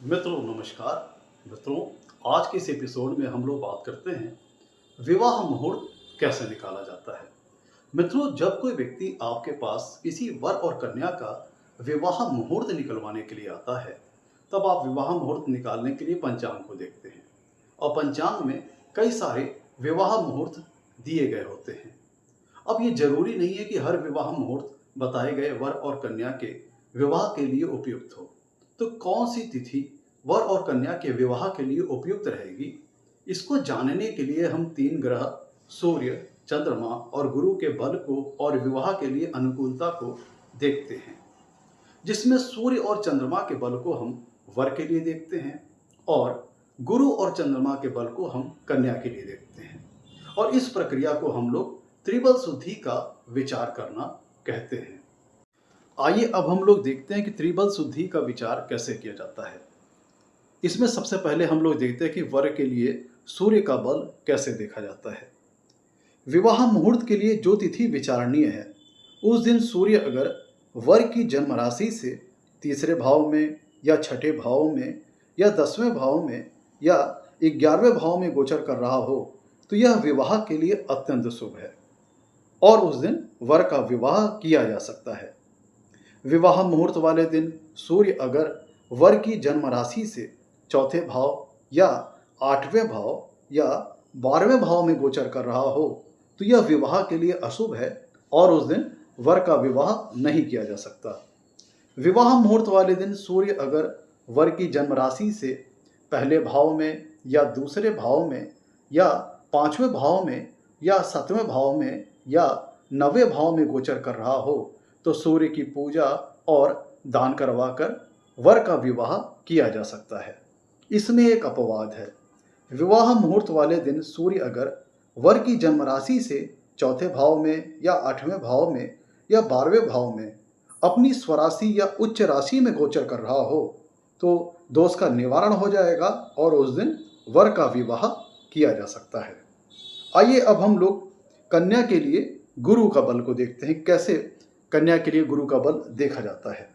मित्रों नमस्कार। मित्रों, आज के इस एपिसोड में हम लोग बात करते हैं विवाह मुहूर्त कैसे निकाला जाता है। मित्रों, जब कोई व्यक्ति आपके पास किसी वर और कन्या का विवाह मुहूर्त निकलवाने के लिए आता है, तब आप विवाह मुहूर्त निकालने के लिए पंचांग को देखते हैं और पंचांग में कई सारे विवाह मुहूर्त दिए गए होते हैं। अब ये जरूरी नहीं है कि हर विवाह मुहूर्त बताए गए वर और कन्या के विवाह के लिए उपयुक्त हो। तो कौन सी तिथि वर और कन्या के विवाह के लिए उपयुक्त रहेगी, इसको जानने के लिए हम तीन ग्रह सूर्य, चंद्रमा और गुरु के बल को और विवाह के लिए अनुकूलता को देखते हैं। जिसमें सूर्य और चंद्रमा के बल को हम वर के लिए देखते हैं और गुरु और चंद्रमा के बल को हम कन्या के लिए देखते हैं। और इस प्रक्रिया को हम लोग त्रिबल शुद्धि का विचार करना कहते हैं। आइए अब हम लोग देखते हैं कि त्रिबल शुद्धि का विचार कैसे किया जाता है। इसमें सबसे पहले हम लोग देखते हैं कि वर के लिए सूर्य का बल कैसे देखा जाता है। विवाह मुहूर्त के लिए जो तिथि विचारणीय है, उस दिन सूर्य अगर वर की जन्म राशि से तीसरे भाव में या छठे भाव में या 10वें भाव में या 11वें भाव में गोचर कर रहा हो, तो यह विवाह के लिए अत्यंत शुभ है और उस दिन वर का विवाह किया जा सकता है। विवाह मुहूर्त वाले दिन सूर्य अगर वर की जन्म राशि से चौथे भाव या 8वें भाव या 12वें भाव में गोचर कर रहा हो, तो यह विवाह के लिए अशुभ है और उस दिन वर का विवाह नहीं किया जा सकता। विवाह मुहूर्त वाले दिन सूर्य अगर वर की जन्म राशि से पहले भाव में या दूसरे भाव में या 5वें भाव में या 7वें भाव में या 9वें भाव में गोचर कर रहा हो, तो सूर्य की पूजा और दान करवाकर वर का विवाह किया जा सकता है। इसमें एक अपवाद है। विवाह मुहूर्त वाले दिन सूर्य अगर वर की जन्म राशि से चौथे भाव में या 8वें भाव में या 12वें भाव में अपनी स्वराशि या उच्च राशि में गोचर कर रहा हो, तो दोष का निवारण हो जाएगा और उस दिन वर का विवाह किया जा सकता है। आइए अब हम लोग कन्या के लिए गुरु का बल को देखते हैं, कैसे कन्या के लिए गुरु का बल देखा जाता है।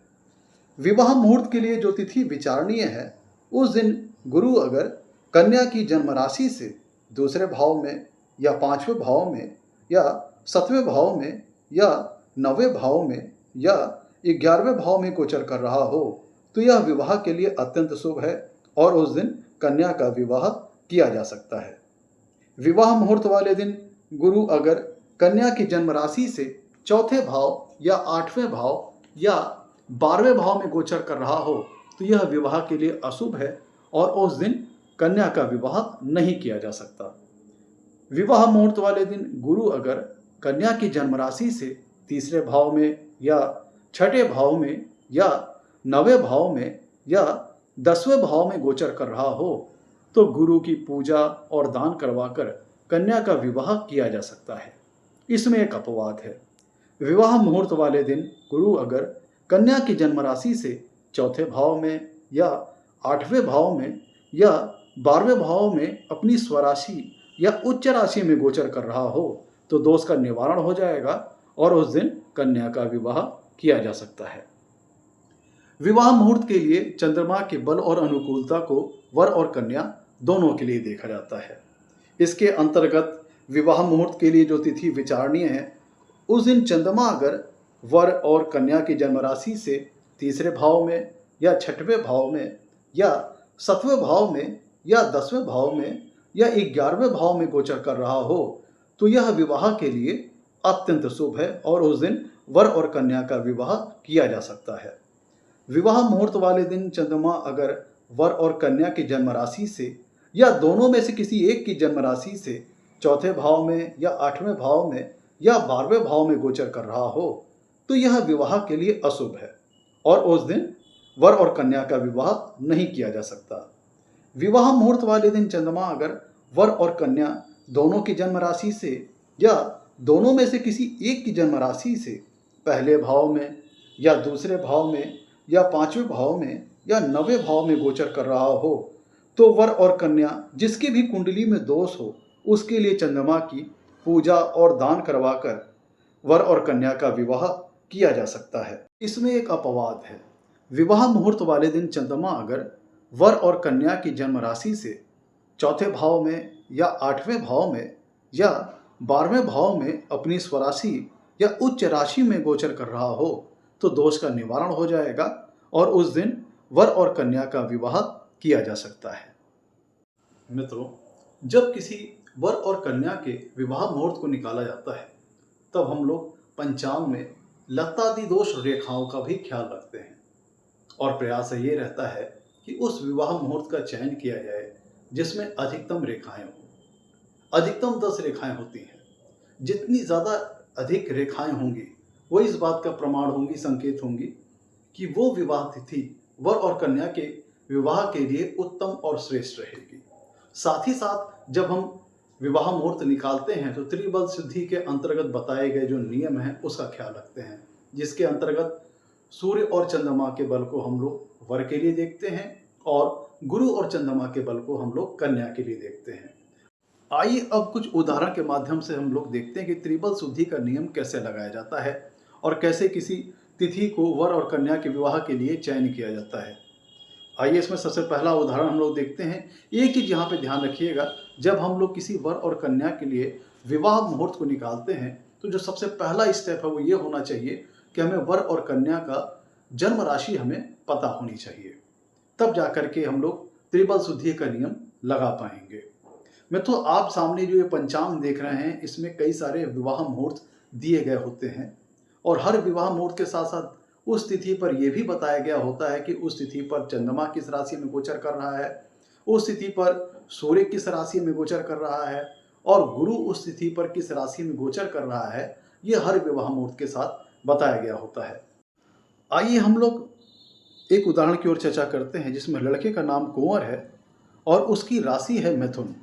विवाह मुहूर्त के लिए जो तिथि विचारणीय है, उस दिन गुरु अगर कन्या की जन्म राशि से दूसरे भाव में या 5वें भाव में या 7वें भाव में या 9वें भाव में या 11वें भाव में गोचर कर रहा हो, तो यह विवाह के लिए अत्यंत शुभ है और उस दिन कन्या का विवाह किया जा सकता है। विवाह मुहूर्त वाले दिन गुरु अगर कन्या की जन्म राशि से चौथे भाव या 8वें भाव या 12वें भाव में गोचर कर रहा हो, तो यह विवाह के लिए अशुभ है और उस दिन कन्या का विवाह नहीं किया जा सकता। विवाह मुहूर्त वाले दिन गुरु अगर कन्या की जन्म राशि से तीसरे भाव में या छठे भाव में या 9वें भाव में या 10वें भाव में गोचर कर रहा हो, तो गुरु की पूजा और दान करवाकर कन्या का विवाह किया जा सकता है। इसमें एक अपवाद है। विवाह मुहूर्त वाले दिन गुरु अगर कन्या की जन्म राशि से चौथे भाव में या 8वें भाव में या 12वें भाव में अपनी स्वराशि या उच्च राशि में गोचर कर रहा हो, तो दोष का निवारण हो जाएगा और उस दिन कन्या का विवाह किया जा सकता है। विवाह मुहूर्त के लिए चंद्रमा के बल और अनुकूलता को वर और कन्या दोनों के लिए देखा जाता है। इसके अंतर्गत विवाह मुहूर्त के लिए जो तिथि विचारणीय है, उस दिन चंद्रमा अगर वर और कन्या की जन्म राशि से तीसरे भाव में या छठवें भाव में या 7वें भाव में या 10वें भाव में या 11वें भाव में गोचर कर रहा हो, तो यह विवाह के लिए अत्यंत शुभ है और उस दिन वर और कन्या का विवाह किया जा सकता है। विवाह मुहूर्त वाले दिन चंद्रमा अगर वर और कन्या की जन्म राशि से या दोनों में से किसी एक की जन्म राशि से चौथे भाव में या 8वें भाव में या 12वें भाव में गोचर कर रहा हो, तो यह विवाह के लिए अशुभ है और उस दिन वर और कन्या का विवाह नहीं किया जा सकता। विवाह मुहूर्त वाले दिन चंद्रमा अगर वर और कन्या दोनों की जन्म राशि से या दोनों में से किसी एक की जन्म राशि से पहले भाव में या दूसरे भाव में या 5वें भाव में या 9वें भाव में गोचर कर रहा हो, तो वर और कन्या जिसकी भी कुंडली में दोष हो, उसके लिए चंद्रमा की पूजा और दान करवाकर वर और कन्या का विवाह किया जा सकता है। इसमें एक अपवाद है। विवाह मुहूर्त वाले दिन चंद्रमा अगर वर और कन्या की जन्म राशि से चौथे भाव में या आठवें भाव में या 12वें भाव में अपनी स्वराशि या उच्च राशि में गोचर कर रहा हो तो दोष का निवारण हो जाएगा और उस दिन वर और कन्या का विवाह किया जा सकता है। मित्रों, जब किसी वर और कन्या के विवाह मुहूर्त को निकाला जाता है तब हम लोग पंचांग में लग्नादि दोष रेखाओं का भी ख्याल रखते हैं और प्रयास ये रहता है कि उस विवाह मुहूर्त का चयन किया जाए जिसमें अधिकतम रेखाएं हों। अधिकतम 10 रेखाएं होती हैं। जितनी ज़्यादा अधिक रेखाएं होंगी वो इस बात का प्रमाण होंगी, संकेत होंगी कि वो विवाह तिथि वर और कन्या के विवाह के लिए उत्तम और श्रेष्ठ रहेगी। साथ ही साथ जब हम विवाह मुहूर्त निकालते हैं तो त्रिबल शुद्धि के अंतर्गत बताए गए जो नियम हैं उसका ख्याल रखते हैं, जिसके अंतर्गत सूर्य और चंद्रमा के बल को हम लोग वर के लिए देखते हैं और गुरु और चंद्रमा के बल को हम लोग कन्या के लिए देखते हैं। आइए अब कुछ उदाहरण के माध्यम से हम लोग देखते हैं कि त्रिबल शुद्धि का नियम कैसे लगाया जाता है और कैसे किसी तिथि को वर और कन्या के विवाह के लिए चयन किया जाता है। आइए इसमें सबसे पहला उदाहरण हम लोग देखते हैं। एक चीज़ यहाँ पे ध्यान रखिएगा, जब हम लोग किसी वर और कन्या के लिए विवाह मुहूर्त को निकालते हैं तो जो सबसे पहला स्टेप है वो ये होना चाहिए कि हमें वर और कन्या का जन्म राशि हमें पता होनी चाहिए, तब जाकर के हम लोग त्रिबल शुद्धि का नियम लगा पाएंगे। मित्रों, आप सामने जो ये पंचांग देख रहे हैं इसमें कई सारे विवाह मुहूर्त दिए गए होते हैं और हर विवाह मुहूर्त के साथ साथ उस तिथि पर यह भी बताया गया होता है कि उस तिथि पर चंद्रमा किस राशि में गोचर कर रहा है, उस तिथि पर सूर्य किस राशि में गोचर कर रहा है और गुरु उस तिथि पर किस राशि में गोचर कर रहा है। ये हर विवाह मुहूर्त के साथ बताया गया होता है। आइए हम लोग एक उदाहरण की ओर चर्चा करते हैं जिसमें लड़के का नाम कुंवर है और उसकी राशि है मिथुन।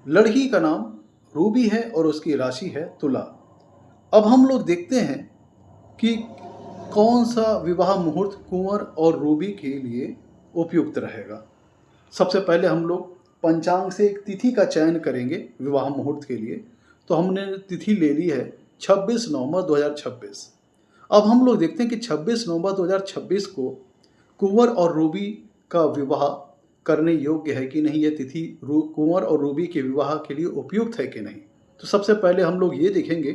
लड़की का नाम रूबी है और उसकी राशि है तुला। अब हम लोग देखते हैं कि कौन सा विवाह मुहूर्त कुंवर और रूबी के लिए उपयुक्त रहेगा। सबसे पहले हम लोग पंचांग से एक तिथि का चयन करेंगे विवाह मुहूर्त के लिए। तो हमने तिथि ले ली है 26 नवंबर 2026। अब हम लोग देखते हैं कि 26 नवंबर 2026 को कुंवर और रूबी का विवाह करने योग्य है कि नहीं, यह तिथि कुंवर और रूबी के विवाह के लिए उपयुक्त है कि नहीं। तो सबसे पहले हम लोग ये देखेंगे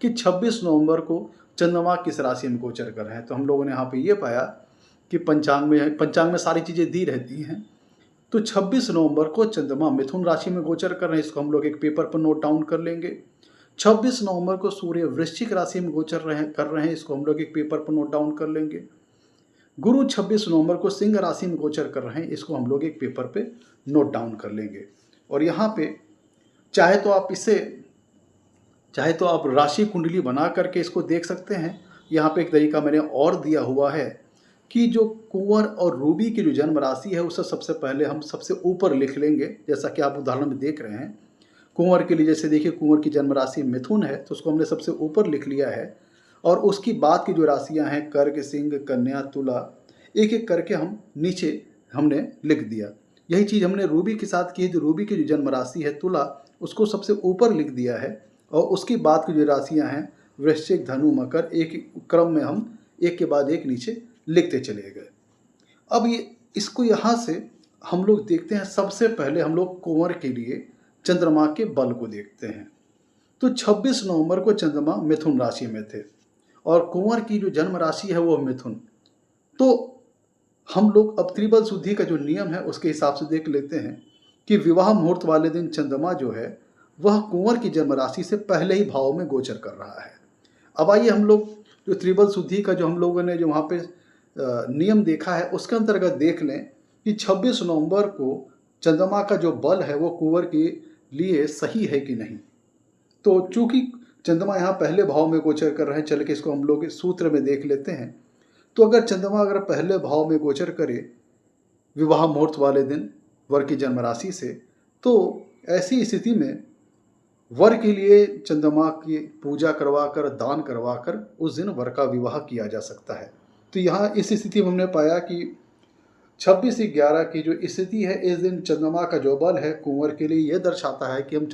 कि 26 नवंबर को चंद्रमा किस राशि में गोचर कर रहे हैं। तो हम लोगों ने यहाँ पे ये पाया कि पंचांग में सारी चीज़ें दी रहती हैं। तो 26 नवंबर को चंद्रमा मिथुन राशि में गोचर कर रहे हैं, इसको हम लोग एक पेपर पर नोट डाउन कर लेंगे। 26 नवंबर को सूर्य वृश्चिक राशि में गोचर कर रहे हैं, इसको हम लोग एक पेपर पर नोट डाउन कर लेंगे। गुरु 26 नवंबर को सिंह राशि में गोचर कर रहे हैं, इसको हम लोग एक पेपर पे नोट डाउन कर लेंगे। और यहाँ पे चाहे तो आप राशि कुंडली बना करके इसको देख सकते हैं। यहाँ पे एक तरीका मैंने और दिया हुआ है कि जो कुंवर और रूबी की जो जन्म राशि है उसे सबसे पहले हम सबसे ऊपर लिख लेंगे, जैसा कि आप उदाहरण में देख रहे हैं। कुंवर के लिए जैसे देखिए कुंवर की जन्म राशि मिथुन है तो उसको हमने सबसे ऊपर लिख लिया है और उसकी बाद की जो राशियां हैं कर्क, सिंह, कन्या, तुला, एक एक करके हम नीचे हमने लिख दिया। यही चीज़ हमने रूबी के साथ की है। जो रूबी की जो जन्म राशि है तुला, उसको सबसे ऊपर लिख दिया है और उसकी बाद की जो राशियां हैं वृश्चिक, धनु, मकर, एक क्रम में हम एक के बाद एक नीचे लिखते चले गए। अब इसको यहाँ से हम लोग देखते हैं। सबसे पहले हम लोग कुंवर के लिए चंद्रमा के बल को देखते हैं। तो 26 नवंबर को चंद्रमा मिथुन राशि में थे और कुंवर की जो जन्म राशि है वो मिथुन। तो हम लोग अब त्रिबल शुद्धि का जो नियम है उसके हिसाब से देख लेते हैं कि विवाह मुहूर्त वाले दिन चंद्रमा जो है वह कुंवर की जन्म राशि से पहले ही भाव में गोचर कर रहा है। अब आइए हम लोग जो त्रिबल शुद्धि का जो हम लोगों ने जो वहाँ पे नियम देखा है उसके अंतर्गत देख लें कि 26 नवंबर को चंद्रमा का जो बल है वो कुंवर के लिए सही है कि नहीं। तो चूंकि चंद्रमा यहाँ पहले भाव में गोचर कर रहे हैं, चल के इसको हम लोग इस सूत्र में देख लेते हैं। तो अगर चंद्रमा पहले भाव में गोचर करे विवाह मुहूर्त वाले दिन वर की जन्म राशि से, तो ऐसी स्थिति में वर के लिए चंद्रमा की पूजा करवाकर, दान करवाकर उस दिन वर का विवाह किया जा सकता है। तो यहाँ इस स्थिति में हमने पाया कि 26/11 की जो स्थिति है इस दिन चंद्रमा का जो बल है कुंवर के लिए यह दर्शाता है कि हम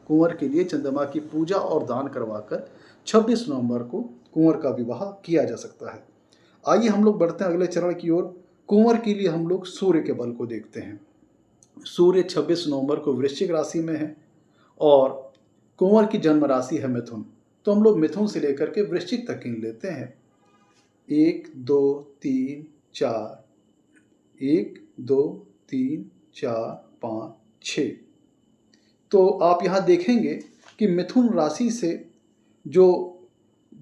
कुंवर के लिए चंद्रमा की पूजा और दान करवाकर 26 नवंबर को कुंवर का विवाह किया जा सकता है। आइए हम लोग बढ़ते हैं अगले चरण की ओर कुंवर के लिए हम लोग सूर्य के बल को देखते हैं। सूर्य 26 नवंबर को वृश्चिक राशि में है और कुंवर की जन्म राशि है मिथुन। तो हम लोग मिथुन से लेकर के वृश्चिक तक गिन लेते हैं। 1 2 3 4, 1 2 3 4 5 6। तो आप यहाँ देखेंगे कि मिथुन राशि से जो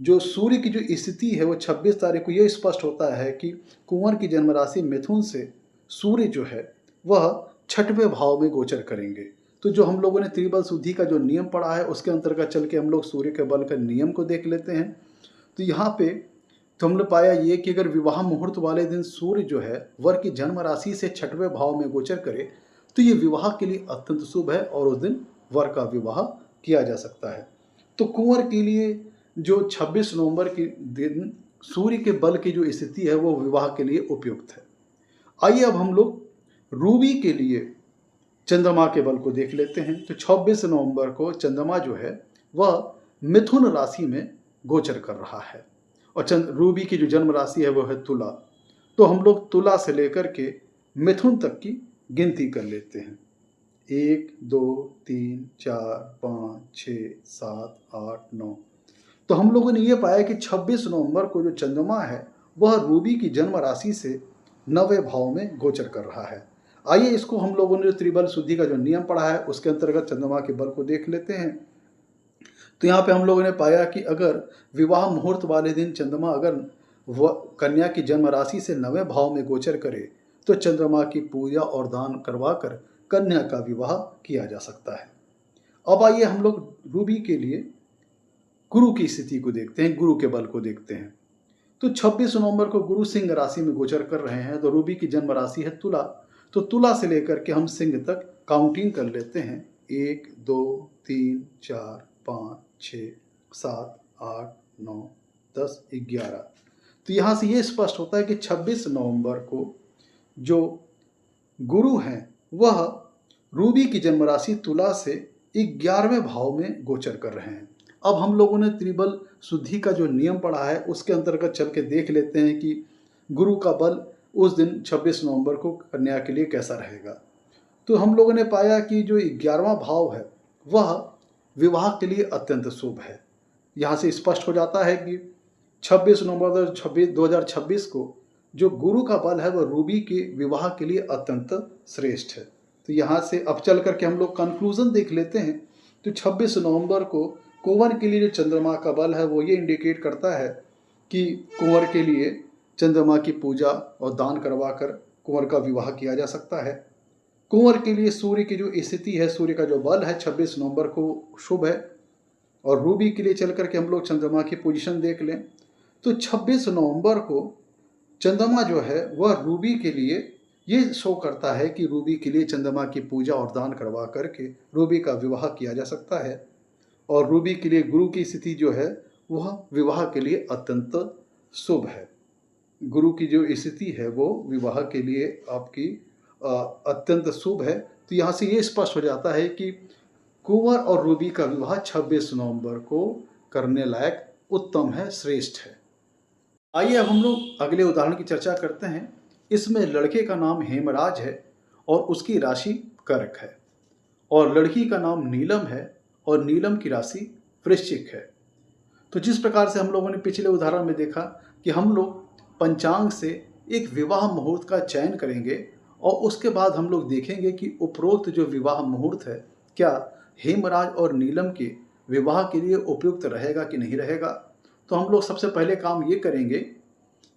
जो सूर्य की जो स्थिति है वो 26 तारीख को ये स्पष्ट होता है कि कुंवर की जन्म राशि मिथुन से सूर्य जो है वह छठवें भाव में गोचर करेंगे। तो जो हम लोगों ने त्रिबल शुद्धि का जो नियम पढ़ा है उसके अंतर्गत चल के हम लोग सूर्य के बल का नियम को देख लेते हैं। तो यहाँ पे तो हमने पाया ये कि अगर विवाह मुहूर्त वाले दिन सूर्य जो है वर की जन्म राशि से छठवें भाव में गोचर करे तो ये विवाह के लिए अत्यंत शुभ है और उस दिन वर का विवाह किया जा सकता है। तो कुंवर के लिए जो 26 नवंबर के दिन सूर्य के बल की जो स्थिति है वो विवाह के लिए उपयुक्त है। आइए अब हम लोग रूबी के लिए चंद्रमा के बल को देख लेते हैं। तो 26 नवंबर को चंद्रमा जो है वह मिथुन राशि में गोचर कर रहा है और रूबी की जो जन्म राशि है वो है तुला। तो हम लोग तुला से लेकर के मिथुन तक की गिनती कर लेते हैं। 1 2 3 4 5 6 7 8 9। तो हम लोगों ने ये पाया कि 26 नवंबर को जो चंद्रमा है वह रूबी की जन्म राशि से 9वें भाव में गोचर कर रहा है। आइए इसको हम लोगों ने जो त्रिबल शुद्धि का जो नियम पढ़ा है उसके अंतर्गत चंद्रमा के बल को देख लेते हैं। तो यहाँ पे हम लोगों ने पाया कि अगर विवाह मुहूर्त वाले दिन चंद्रमा अगर कन्या की जन्म राशि से 9वें भाव में गोचर करे तो चंद्रमा की पूजा और दान करवा कर कन्या का विवाह किया जा सकता है। अब आइए हम लोग रूबी के लिए गुरु की स्थिति को देखते हैं, गुरु के बल को देखते हैं। तो 26 नवंबर को गुरु सिंह राशि में गोचर कर रहे हैं। तो रूबी की जन्म राशि है तुला। तो तुला से लेकर के हम सिंह तक काउंटिंग कर लेते हैं। 1 2 3 4 5 6 7 8 9 10 11। तो यहाँ से ये स्पष्ट होता है कि 26 नवंबर को जो गुरु हैं वह रूबी की जन्म राशि तुला से 11वें भाव में गोचर कर रहे हैं। अब हम लोगों ने त्रिबल शुद्धि का जो नियम पढ़ा है उसके अंतर्गत चल के देख लेते हैं कि गुरु का बल उस दिन 26 नवंबर को कन्या के लिए कैसा रहेगा। तो हम लोगों ने पाया कि जो 11वां भाव है वह विवाह के लिए अत्यंत शुभ है। यहाँ से स्पष्ट हो जाता है कि 26 नवंबर 2026 को जो गुरु का बल है वह रूबी के विवाह के लिए अत्यंत श्रेष्ठ है। तो यहाँ से अब चल करके हम लोग कंक्लूजन देख लेते हैं। तो 26 नवंबर को कुंवर के लिए जो चंद्रमा का बल है वो ये इंडिकेट करता है कि कुंवर के लिए चंद्रमा की पूजा और दान करवा कर कुंवर का विवाह किया जा सकता है। कुंवर के लिए सूर्य की जो स्थिति है, सूर्य का जो बल है 26 नवंबर को शुभ है। और रूबी के लिए चल करके हम लोग चंद्रमा की पोजीशन देख लें तो 26 नवंबर को चंद्रमा जो है वह रूबी के लिए ये शो करता है कि रूबी के लिए चंद्रमा की पूजा और दान करवा करके रूबी का विवाह किया जा सकता है। और रूबी के लिए गुरु की स्थिति जो है वह विवाह के लिए अत्यंत शुभ है। गुरु की जो स्थिति है वो विवाह के लिए आपकी अत्यंत शुभ है। तो यहाँ से ये स्पष्ट हो जाता है कि कुंवर और रूबी का विवाह 26 नवंबर को करने लायक उत्तम है, श्रेष्ठ है। आइए अब हम लोग अगले उदाहरण की चर्चा करते हैं। इसमें लड़के का नाम हेमराज है और उसकी राशि कर्क है और लड़की का नाम नीलम है और नीलम की राशि वृश्चिक है। तो जिस प्रकार से हम लोगों ने पिछले उदाहरण में देखा कि हम लोग पंचांग से एक विवाह मुहूर्त का चयन करेंगे और उसके बाद हम लोग देखेंगे कि उपरोक्त जो विवाह मुहूर्त है क्या हेमराज और नीलम के विवाह के लिए उपयुक्त रहेगा कि नहीं रहेगा। तो हम लोग सबसे पहले काम ये करेंगे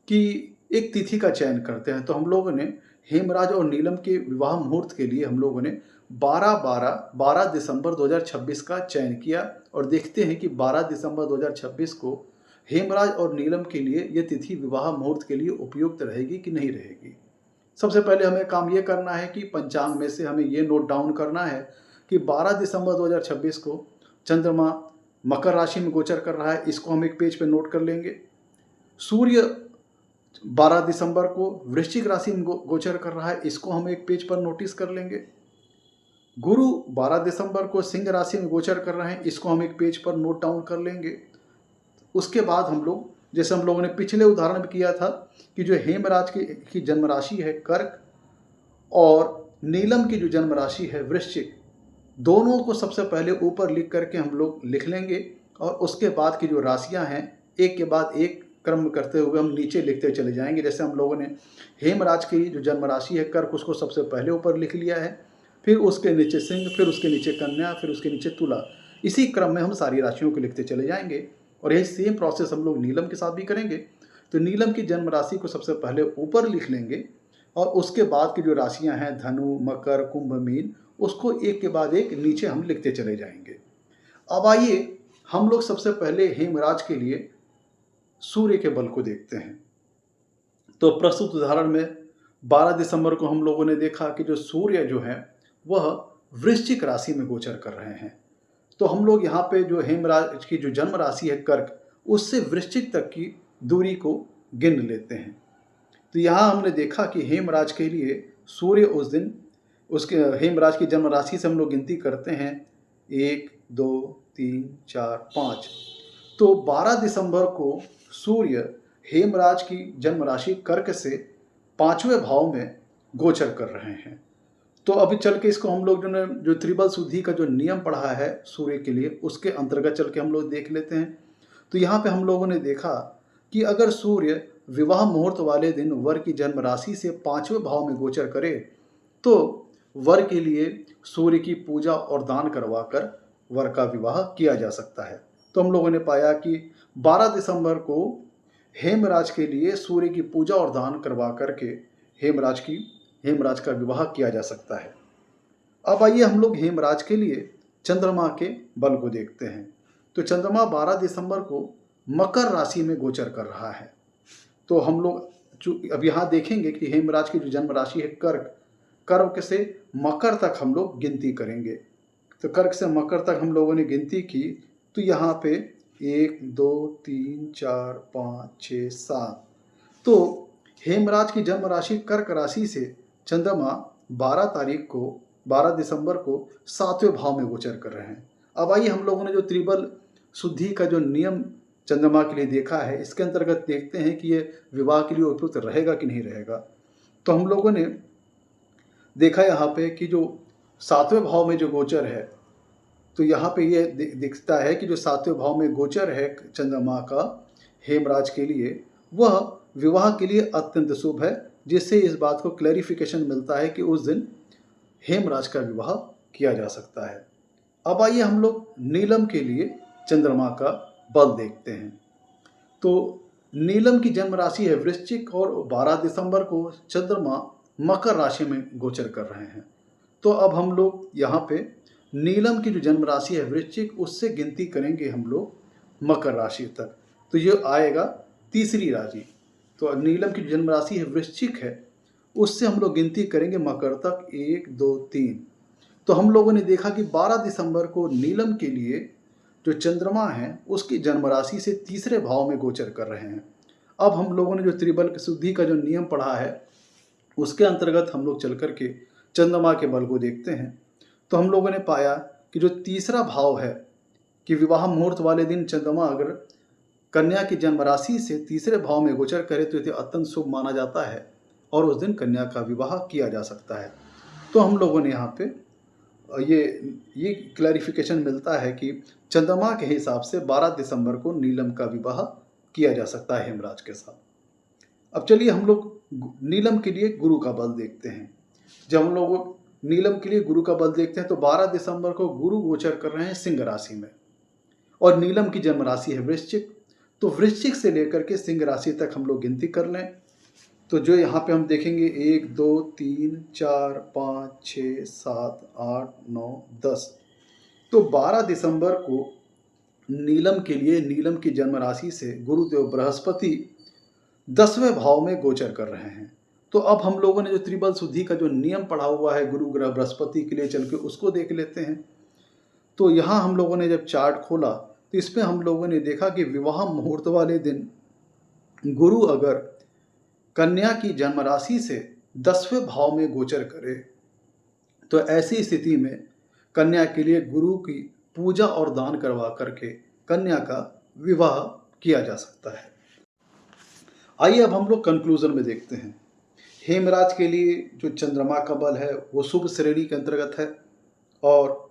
कि एक तिथि का चयन करते हैं। तो हम लोगों ने हेमराज और नीलम के विवाह मुहूर्त के लिए हम लोगों ने 12 दिसंबर 2026 का चयन किया और देखते हैं कि 12 दिसंबर 2026 को हेमराज और नीलम के लिए ये तिथि विवाह मुहूर्त के लिए उपयुक्त रहेगी कि नहीं रहेगी। सबसे पहले हमें काम ये करना है कि पंचांग में से हमें ये नोट डाउन करना है कि 12 दिसंबर 2026 को चंद्रमा मकर राशि में गोचर कर रहा है। इसको हम एक पेज पे नोट कर लेंगे। सूर्य 12 दिसंबर को वृश्चिक राशि में गोचर कर रहा है। इसको हम एक पेज पर नोटिस कर लेंगे। गुरु 12 दिसंबर को सिंह राशि में गोचर कर रहे हैं। इसको हम एक पेज पर नोट डाउन कर लेंगे। उसके बाद हम लोग जैसे हम लोगों ने पिछले उदाहरण में किया था कि जो हेमराज की जन्म राशि है कर्क और नीलम की जो जन्म राशि है वृश्चिक, दोनों को सबसे पहले ऊपर लिख करके हम लोग लिख लेंगे और उसके बाद की जो राशियां हैं एक के बाद एक क्रम करते हुए हम नीचे लिखते चले जाएंगे। जैसे हम लोगों ने हेमराज की जो जन्म राशि है कर्क, उसको सबसे पहले ऊपर लिख लिया है, फिर उसके नीचे सिंह, फिर उसके नीचे कन्या, फिर उसके नीचे तुला। इसी क्रम में हम सारी राशियों को लिखते चले जाएंगे और यही सेम प्रोसेस हम लोग नीलम के साथ भी करेंगे। तो नीलम की जन्म राशि को सबसे पहले ऊपर लिख लेंगे और उसके बाद की जो राशियां हैं धनु, मकर, कुंभ, मीन, उसको एक के बाद एक नीचे हम लिखते चले जाएंगे। अब आइए हम लोग सबसे पहले हेमराज के लिए सूर्य के बल को देखते हैं। तो प्रस्तुत उदाहरण में 12 दिसंबर को हम लोगों ने देखा कि जो सूर्य जो है वह वृश्चिक राशि में गोचर कर रहे हैं। तो हम लोग यहाँ पे जो हेमराज की जो जन्म राशि है कर्क, उससे वृश्चिक तक की दूरी को गिन लेते हैं। तो यहाँ हमने देखा कि हेमराज के लिए सूर्य उस दिन उसके हेमराज की जन्म राशि से हम लोग गिनती करते हैं 1, 2, 3, 4, 5। तो 12 दिसंबर को सूर्य हेमराज की जन्म राशि कर्क से 5वें भाव में गोचर कर रहे हैं। तो अभी चल के इसको हम लोग जो त्रिबल शुद्धि का जो नियम पढ़ा है सूर्य के लिए, उसके अंतर्गत चल के हम लोग देख लेते हैं। तो यहाँ पे हम लोगों ने देखा कि अगर सूर्य विवाह मुहूर्त वाले दिन वर की जन्म राशि से 5वें भाव में गोचर करे तो वर के लिए सूर्य की पूजा और दान करवाकर वर का विवाह किया जा सकता है। तो हम लोगों ने पाया कि 12 दिसंबर को हेमराज के लिए सूर्य की पूजा और दान करवा करके हेमराज का विवाह किया जा सकता है। अब आइए हम लोग हेमराज के लिए चंद्रमा के बल को देखते हैं। तो चंद्रमा 12 दिसंबर को मकर राशि में गोचर कर रहा है। तो हम लोग अब यहाँ देखेंगे कि हेमराज की जो जन्म राशि है कर्क से मकर तक हम लोग गिनती करेंगे। तो कर्क से मकर तक हम लोगों ने गिनती की तो यहाँ पे 1, 2, 3, 4, 5, 6, 7। तो हेमराज की जन्म राशि कर्क राशि से चंद्रमा 12 दिसंबर को 7वें भाव में गोचर कर रहे हैं। अब आइए हम लोगों ने जो त्रिबल शुद्धि का जो नियम चंद्रमा के लिए देखा है, इसके अंतर्गत देखते हैं कि ये विवाह के लिए उपयुक्त रहेगा कि नहीं रहेगा। तो हम लोगों ने देखा यहाँ पे कि जो 7वें भाव में जो गोचर है, तो यहाँ पे ये दिखता है कि जो 7वें भाव में गोचर है चंद्रमा का हेमराज के लिए, वह विवाह के लिए अत्यंत शुभ है, जिससे इस बात को क्लैरिफिकेशन मिलता है कि उस दिन हेमराज का विवाह किया जा सकता है। अब आइए हम लोग नीलम के लिए चंद्रमा का बल देखते हैं। तो नीलम की जन्म राशि है वृश्चिक और 12 दिसंबर को चंद्रमा मकर राशि में गोचर कर रहे हैं। तो अब हम लोग यहाँ पे नीलम की जो जन्म राशि है वृश्चिक, उससे गिनती करेंगे हम लोग मकर राशि तक। तो ये आएगा तीसरी राशि। तो नीलम की जन्म राशि है वृश्चिक है, उससे हम लोग गिनती करेंगे मकर तक 1, 2, 3। तो हम लोगों ने देखा कि 12 दिसंबर को नीलम के लिए जो चंद्रमा है उसकी जन्म राशि से तीसरे भाव में गोचर कर रहे हैं। अब हम लोगों ने जो त्रिबल शुद्धि का जो नियम पढ़ा है उसके अंतर्गत हम लोग चल कर के चंद्रमा के बल को देखते हैं। तो हम लोगों ने पाया कि जो तीसरा भाव है कि विवाह मुहूर्त वाले दिन चंद्रमा अगर कन्या की जन्म राशि से तीसरे भाव में गोचर करे तो इसे अत्यंत शुभ माना जाता है और उस दिन कन्या का विवाह किया जा सकता है। तो हम लोगों ने यहाँ पे ये क्लैरिफिकेशन मिलता है कि चंद्रमा के हिसाब से 12 दिसंबर को नीलम का विवाह किया जा सकता है हेमराज के साथ। अब चलिए हम लोग नीलम के लिए गुरु का बल देखते हैं। जब हम लोग नीलम के लिए गुरु का बल देखते हैं तो 12 दिसंबर को गुरु गोचर कर रहे हैं सिंह राशि में और नीलम की जन्म राशि है वृश्चिक। तो वृश्चिक से लेकर के सिंह राशि तक हम लोग गिनती कर लें तो जो यहाँ पे हम देखेंगे 1, 2, 3, 4, 5, 6, 7, 8, 9, 10। तो 12 दिसंबर को नीलम के लिए नीलम की जन्म राशि से गुरुदेव बृहस्पति 10वें भाव में गोचर कर रहे हैं। तो अब हम लोगों ने जो त्रिबल शुद्धि का जो नियम पढ़ा हुआ है गुरु ग्रह बृहस्पति के लिए, चल के उसको देख लेते हैं। तो यहाँ हम लोगों ने जब चार्ट खोला तो इसमें हम लोगों ने देखा कि विवाह मुहूर्त वाले दिन गुरु अगर कन्या की जन्म राशि से 10वें भाव में गोचर करे तो ऐसी स्थिति में कन्या के लिए गुरु की पूजा और दान करवा करके कन्या का विवाह किया जा सकता है। आइए अब हम लोग कंक्लूजन में देखते हैं। हेमराज के लिए जो चंद्रमा का बल है वो शुभ श्रेणी के अंतर्गत है, और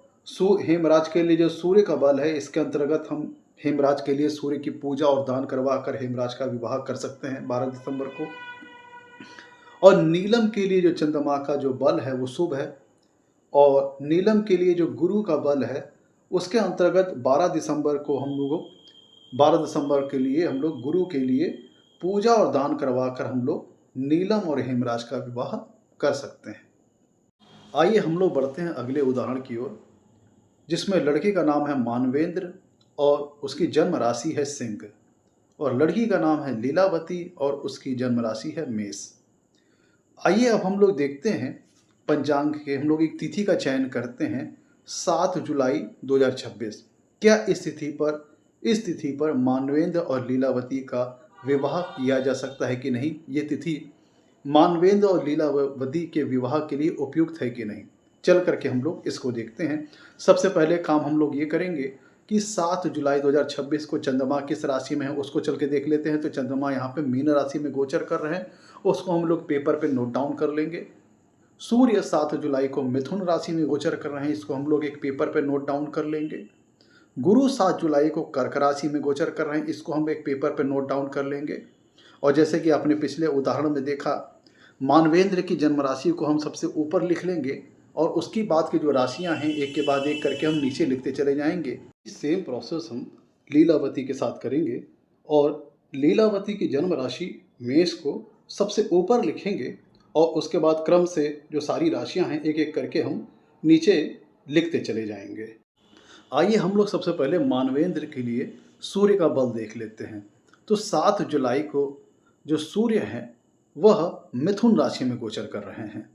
हेमराज के लिए जो सूर्य का बल है इसके अंतर्गत हम हेमराज के लिए सूर्य की पूजा और दान करवा कर हेमराज का विवाह कर सकते हैं 12 दिसंबर को। और नीलम के लिए जो चंद्रमा का जो बल है वो शुभ है, और नीलम के लिए जो गुरु का बल है उसके अंतर्गत 12 दिसंबर को हम लोग 12 दिसंबर के लिए हम लोग गुरु के लिए पूजा और दान करवा कर हम लोग नीलम और हेमराज का विवाह कर सकते हैं। आइए हम लोग बढ़ते हैं अगले उदाहरण की ओर, जिसमें लड़के का नाम है मानवेंद्र और उसकी जन्म राशि है सिंह, और लड़की का नाम है लीलावती और उसकी जन्म राशि है मेष। आइए अब हम लोग देखते हैं पंचांग के, हम लोग एक तिथि का चयन करते हैं 7 जुलाई 2026। क्या इस तिथि पर मानवेंद्र और लीलावती का विवाह किया जा सकता है कि नहीं? ये तिथि मानवेंद्र और लीलावती के विवाह के लिए उपयुक्त है कि नहीं? चल करके हम लोग इसको देखते हैं। सबसे पहले काम हम लोग ये करेंगे कि 7 जुलाई 2026 को चंद्रमा किस राशि में है उसको चल के देख लेते हैं। तो चंद्रमा यहाँ पे मीन राशि में गोचर कर रहे हैं, उसको हम लोग पेपर पे नोट डाउन कर लेंगे। सूर्य 7 जुलाई को मिथुन राशि में गोचर कर रहे हैं, इसको हम लोग एक पेपर पे नोट डाउन कर लेंगे। गुरु 7 जुलाई को कर्क राशि में गोचर कर रहे हैं, इसको हम एक पेपर पे नोट डाउन कर लेंगे। और जैसे कि आपने पिछले उदाहरण में देखा, मानवेंद्र की जन्म राशि को हम सबसे ऊपर लिख लेंगे और उसकी बाद की जो राशियां हैं एक के बाद एक करके हम नीचे लिखते चले जाएंगे। सेम प्रोसेस हम लीलावती के साथ करेंगे, और लीलावती की जन्म राशि मेष को सबसे ऊपर लिखेंगे और उसके बाद क्रम से जो सारी राशियां हैं एक एक करके हम नीचे लिखते चले जाएंगे। आइए हम लोग सबसे पहले मानवेंद्र के लिए सूर्य का बल देख लेते हैं। तो 7 जुलाई को जो सूर्य हैं वह मिथुन राशि में गोचर कर रहे हैं।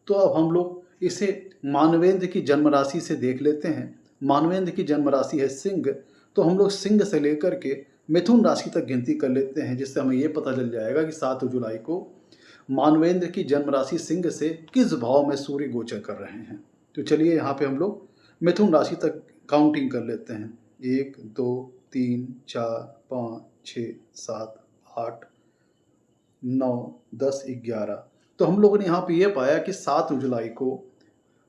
तो अब हम लोग इसे मानवेंद्र की जन्म राशि से देख लेते हैं। मानवेंद्र की जन्म राशि है सिंह, तो हम लोग सिंह से लेकर के मिथुन राशि तक गिनती कर लेते हैं, जिससे हमें ये पता चल जाएगा कि 7 जुलाई को मानवेंद्र की जन्म राशि सिंह से किस भाव में सूर्य गोचर कर रहे हैं। तो चलिए यहाँ पे हम लोग मिथुन राशि तक काउंटिंग कर लेते हैं। 1 2 3 4 5 6 7 8 9 10 11। तो हम लोगों ने यहाँ पे ये पाया कि 7 जुलाई को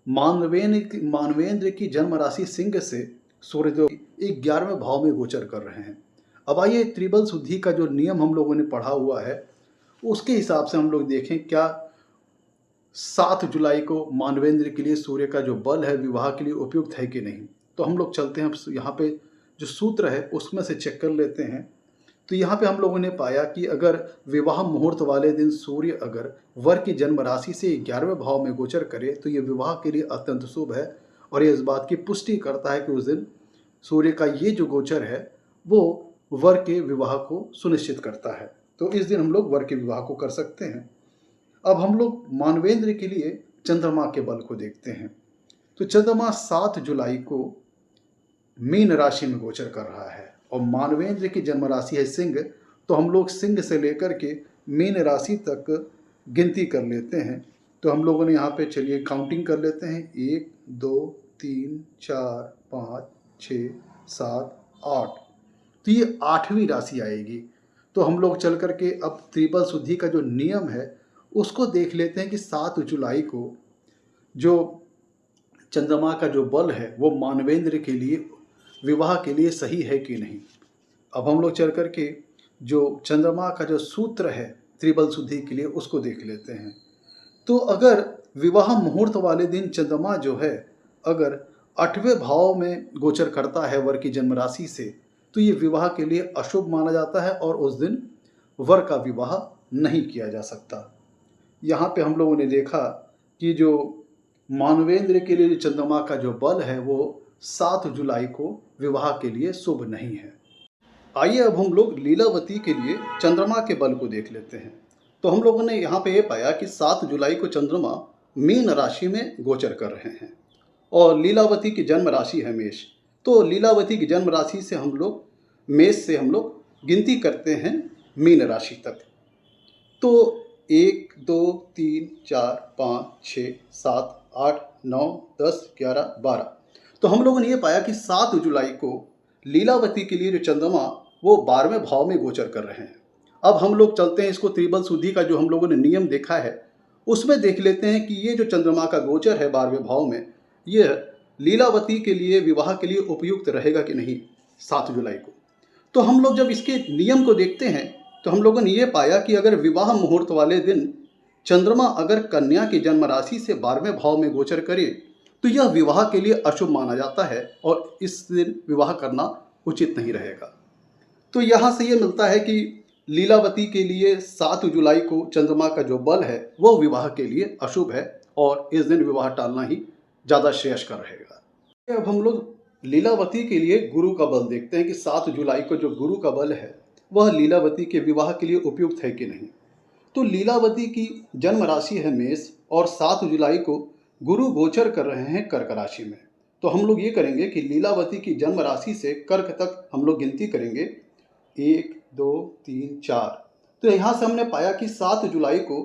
मानवेंद्र की जन्म राशि सिंह से सूर्यदेव 11वें भाव में गोचर कर रहे हैं। अब आइए त्रिबल शुद्धि का जो नियम हम लोगों ने पढ़ा हुआ है उसके हिसाब से हम लोग देखें क्या 7 जुलाई को मानवेंद्र के लिए सूर्य का जो बल है विवाह के लिए उपयुक्त है कि नहीं। तो हम लोग चलते हैं यहाँ पे जो सूत्र है उसमें से चेक कर लेते हैं। तो यहाँ पे हम लोगों ने पाया कि अगर विवाह मुहूर्त वाले दिन सूर्य अगर वर की जन्म राशि से 11वें भाव में गोचर करे तो ये विवाह के लिए अत्यंत शुभ है, और ये इस बात की पुष्टि करता है कि उस दिन सूर्य का ये जो गोचर है वो वर के विवाह को सुनिश्चित करता है। तो इस दिन हम लोग वर के विवाह को कर सकते हैं। अब हम लोग मानवेंद्र के लिए चंद्रमा के बल को देखते हैं। तो चंद्रमा 7 जुलाई को मीन राशि में गोचर कर रहा है और मानवेंद्र की जन्म राशि है सिंह, तो हम लोग सिंह से लेकर के मीन राशि तक गिनती कर लेते हैं। तो हम लोगों ने यहाँ पे चलिए काउंटिंग कर लेते हैं। 1 2 3 4 5 6 7 8। तो ये 8वीं राशि आएगी। तो हम लोग चल करके अब त्रिबल शुद्धि का जो नियम है उसको देख लेते हैं कि 7 जुलाई को जो चंद्रमा का जो बल है वो मानवेंद्र के लिए विवाह के लिए सही है कि नहीं। अब हम लोग चल करके जो चंद्रमा का जो सूत्र है त्रिबल शुद्धि के लिए उसको देख लेते हैं। तो अगर विवाह मुहूर्त वाले दिन चंद्रमा जो है अगर 8वें भाव में गोचर करता है वर की जन्म राशि से, तो ये विवाह के लिए अशुभ माना जाता है और उस दिन वर का विवाह नहीं किया जा सकता। यहाँ पे हम लोगों ने देखा कि जो मानवेंद्र के लिए चंद्रमा का जो बल है वो 7 जुलाई को विवाह के लिए शुभ नहीं है। आइए अब हम लोग लीलावती के लिए चंद्रमा के बल को देख लेते हैं। तो हम लोगों ने यहाँ पे ये पाया कि 7 जुलाई को चंद्रमा मीन राशि में गोचर कर रहे हैं और लीलावती की जन्म राशि है मेष। तो लीलावती की जन्म राशि से हम लोग मेष से हम लोग गिनती करते हैं मीन राशि तक। तो 1 2 3 4 5 6 7 8 9 10 11 12। तो हम लोगों ने ये पाया कि 7 जुलाई को लीलावती के लिए जो चंद्रमा वो 12वें भाव में गोचर कर रहे हैं। अब हम लोग चलते हैं इसको त्रिबल शुद्धि का जो हम लोगों ने नियम देखा है उसमें देख लेते हैं कि ये जो चंद्रमा का गोचर है 12वें भाव में, ये लीलावती के लिए विवाह के लिए उपयुक्त रहेगा कि नहीं 7 जुलाई को। तो हम लोग जब इसके नियम को देखते हैं तो हम लोगों ने ये पाया कि अगर विवाह मुहूर्त वाले दिन चंद्रमा अगर कन्या की जन्म राशि से 12वें भाव में गोचर करे तो यह विवाह के लिए अशुभ माना जाता है और इस दिन विवाह करना उचित नहीं रहेगा। तो यहाँ से ये मिलता है कि लीलावती के लिए 7 जुलाई को चंद्रमा का जो बल है वह विवाह के लिए अशुभ है और इस दिन विवाह टालना ही ज़्यादा श्रेयस्कर रहेगा। अब हम लोग लीलावती के लिए गुरु का बल देखते हैं कि 7 जुलाई को जो गुरु का बल है वह लीलावती के विवाह के लिए उपयुक्त है कि नहीं। तो लीलावती की जन्म राशि है मेष और 7 जुलाई को गुरु गोचर कर रहे हैं कर्क राशि में। तो हम लोग ये करेंगे कि लीलावती की जन्म राशि से कर्क तक हम लोग गिनती करेंगे 1 2 3 4। तो यहाँ से हमने पाया कि 7 जुलाई को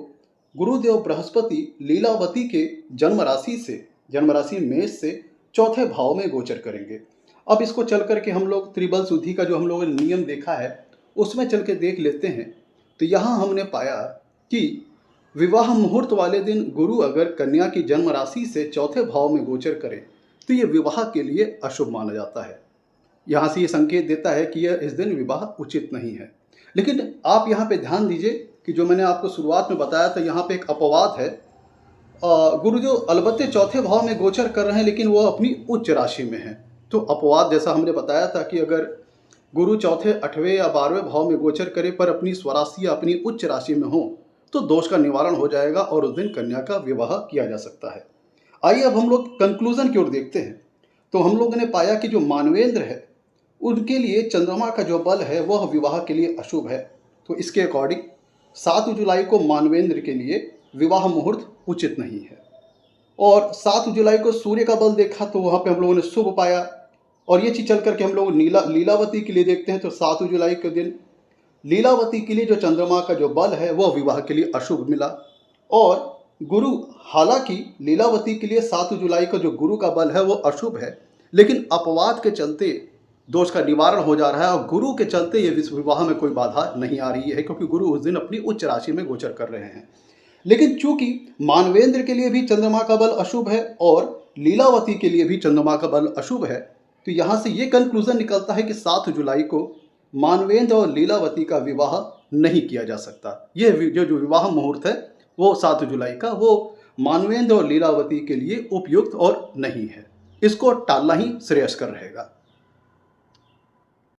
गुरुदेव बृहस्पति लीलावती के जन्म राशि मेष से चौथे भाव में गोचर करेंगे। अब इसको चल करके हम लोग त्रिबल शुद्धि का जो हम लोगों ने नियम देखा है उसमें चल के देख लेते हैं। तो यहाँ हमने पाया कि विवाह मुहूर्त वाले दिन गुरु अगर कन्या की जन्म राशि से चौथे भाव में गोचर करे तो ये विवाह के लिए अशुभ माना जाता है। यहाँ से ये संकेत देता है कि यह इस दिन विवाह उचित नहीं है। लेकिन आप यहाँ पे ध्यान दीजिए कि जो मैंने आपको शुरुआत में बताया था यहाँ पे एक अपवाद है। गुरुदेव अलबत्ते चौथे भाव में गोचर कर रहे हैं लेकिन वो अपनी उच्च राशि में है। तो अपवाद जैसा हमने बताया था कि अगर गुरु चौथे 8वें या 12वें भाव में गोचर करे पर अपनी स्वराशि या अपनी उच्च राशि में हो तो दोष का निवारण हो जाएगा और उस दिन कन्या का विवाह किया जा सकता है। आइए अब हम लोग कंक्लूजन की ओर देखते हैं। तो हम लोगों ने पाया कि जो मानवेंद्र है उनके लिए चंद्रमा का जो बल है वह विवाह के लिए अशुभ है। तो इसके अकॉर्डिंग 7 जुलाई को मानवेंद्र के लिए विवाह मुहूर्त उचित नहीं है। और 7 जुलाई को सूर्य का बल देखा तो वहाँ पे हम लोगों ने शुभ पाया। और ये चीज़ चल करके हम लोग लीलावती के लिए देखते हैं तो 7 जुलाई के दिन लीलावती के लिए जो चंद्रमा का जो बल है वह विवाह के लिए अशुभ मिला। और गुरु, हालांकि लीलावती के लिए 7 जुलाई का जो गुरु का बल है वो अशुभ है लेकिन अपवाद के चलते दोष का निवारण हो जा रहा है और गुरु के चलते ये विवाह में कोई बाधा नहीं आ रही है क्योंकि गुरु उस दिन अपनी उच्च राशि में गोचर कर रहे हैं। लेकिन चूंकि मानवेंद्र के लिए भी चंद्रमा का बल अशुभ है और लीलावती के लिए भी चंद्रमा का बल अशुभ है तो यहाँ से ये कंक्लूजन निकलता है कि 7 जुलाई को मानवेंद्र और लीलावती का विवाह नहीं किया जा सकता। ये जो विवाह मुहूर्त है वो 7 जुलाई का वो मानवेंद्र और लीलावती के लिए उपयुक्त और नहीं है। इसको टालना ही श्रेयस्कर रहेगा।